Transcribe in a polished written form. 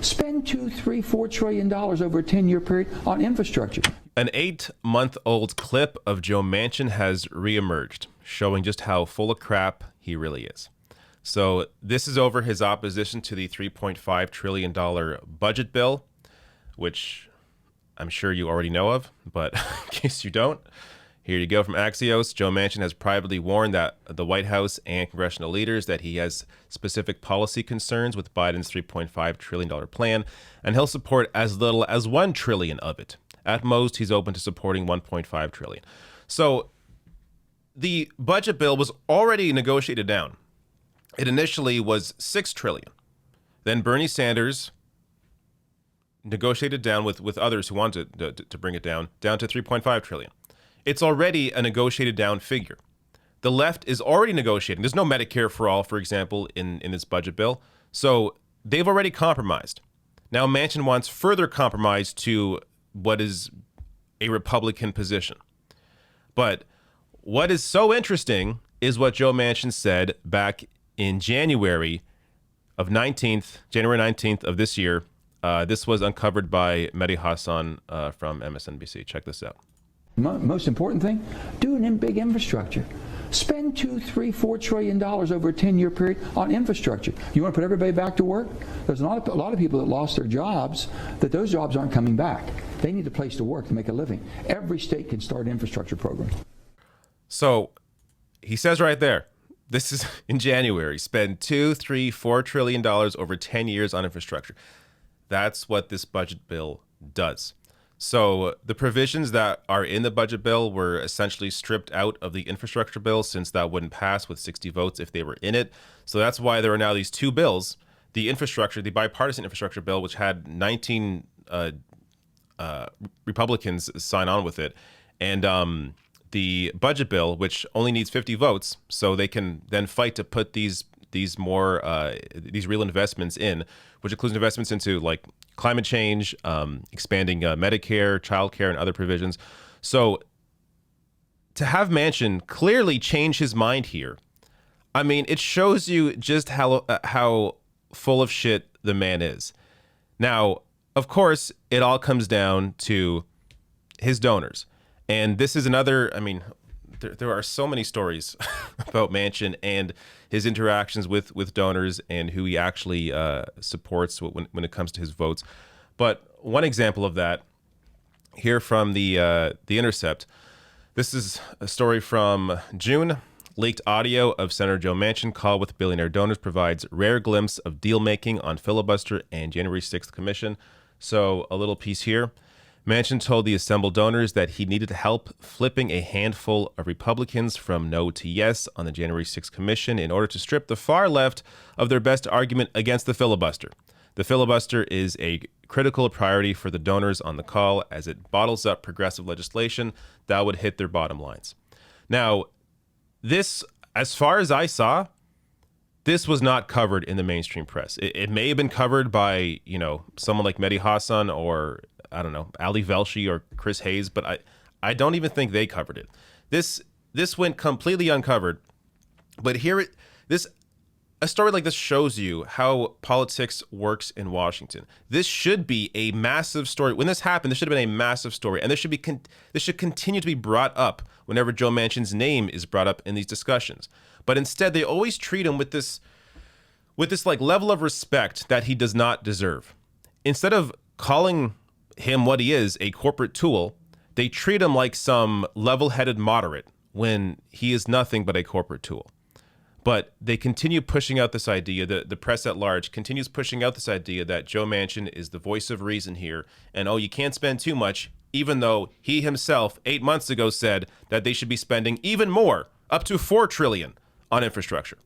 Spend $2, $3, $4 trillion over a 10-year period on infrastructure. An 8-month-old clip of Joe Manchin has reemerged, showing just how full of crap he really is. So this is over his opposition to the $3.5 trillion budget bill, which I'm sure you already know of, but in case you don't, here you go from Axios. Joe Manchin has privately warned that the White House and congressional leaders that he has specific policy concerns with Biden's $3.5 trillion plan, and he'll support as little as $1 trillion of it. At most, he's open to supporting $1.5 trillion. So the budget bill was already negotiated down. It initially was $6 trillion. Then Bernie Sanders negotiated down with others who wanted to bring it down to $3.5 trillion. It's already a negotiated down figure. The left is already negotiating. There's no Medicare for all, for example, in this budget bill. So they've already compromised. Now Manchin wants further compromise to what is a Republican position. But what is so interesting is what Joe Manchin said back in January 19th of this year. This was uncovered by Mehdi Hassan from MSNBC. Check this out. Most important thing, do an big infrastructure. Spend $2, $3, $4 trillion over a 10-year period on infrastructure. You want to put everybody back to work? There's a lot of people that lost their jobs, that those jobs aren't coming back. They need a place to work to make a living. Every state can start an infrastructure program. So he says right there, this is in January, spend $2, $3, $4 trillion over 10 years on infrastructure. That's what this budget bill does. So the provisions that are in the budget bill were essentially stripped out of the infrastructure bill, since that wouldn't pass with 60 votes if they were in it. So that's why there are now these two bills, the bipartisan infrastructure bill, which had 19 Republicans sign on with it, and the budget bill, which only needs 50 votes, so they can then fight to put these real investments in, which includes investments into like climate change, expanding Medicare, childcare, and other provisions. So to have Manchin clearly change his mind here, I mean, it shows you just how full of shit the man is. Now, of course, it all comes down to his donors. And this is another, I mean, there are so many stories about Manchin and his interactions with donors and who he actually supports when it comes to his votes. But one example of that here from the Intercept. This is a story from June. Leaked audio of Senator Joe Manchin call with billionaire donors provides rare glimpse of deal making on filibuster and January 6th commission. So a little piece here. Manchin told the assembled donors that he needed help flipping a handful of Republicans from no to yes on the January 6th commission in order to strip the far left of their best argument against the filibuster. The filibuster is a critical priority for the donors on the call as it bottles up progressive legislation that would hit their bottom lines. Now, this, as far as I saw, this was not covered in the mainstream press. It may have been covered by, someone like Mehdi Hassan or, I don't know, Ali Velshi or Chris Hayes, but I don't even think they covered it. This went completely uncovered. But a story like this shows you how politics works in Washington. This should be a massive story. When this happened, this should have been a massive story, and this should continue to be brought up whenever Joe Manchin's name is brought up in these discussions. But instead, they always treat him with this like level of respect that he does not deserve. Instead of calling him what he is, a corporate tool, they treat him like some level-headed moderate when he is nothing but a corporate tool. But they continue pushing out this idea, the press at large continues pushing out this idea that Joe Manchin is the voice of reason here, and you can't spend too much, even though he himself 8 months ago said that they should be spending even more, up to $4 trillion on infrastructure.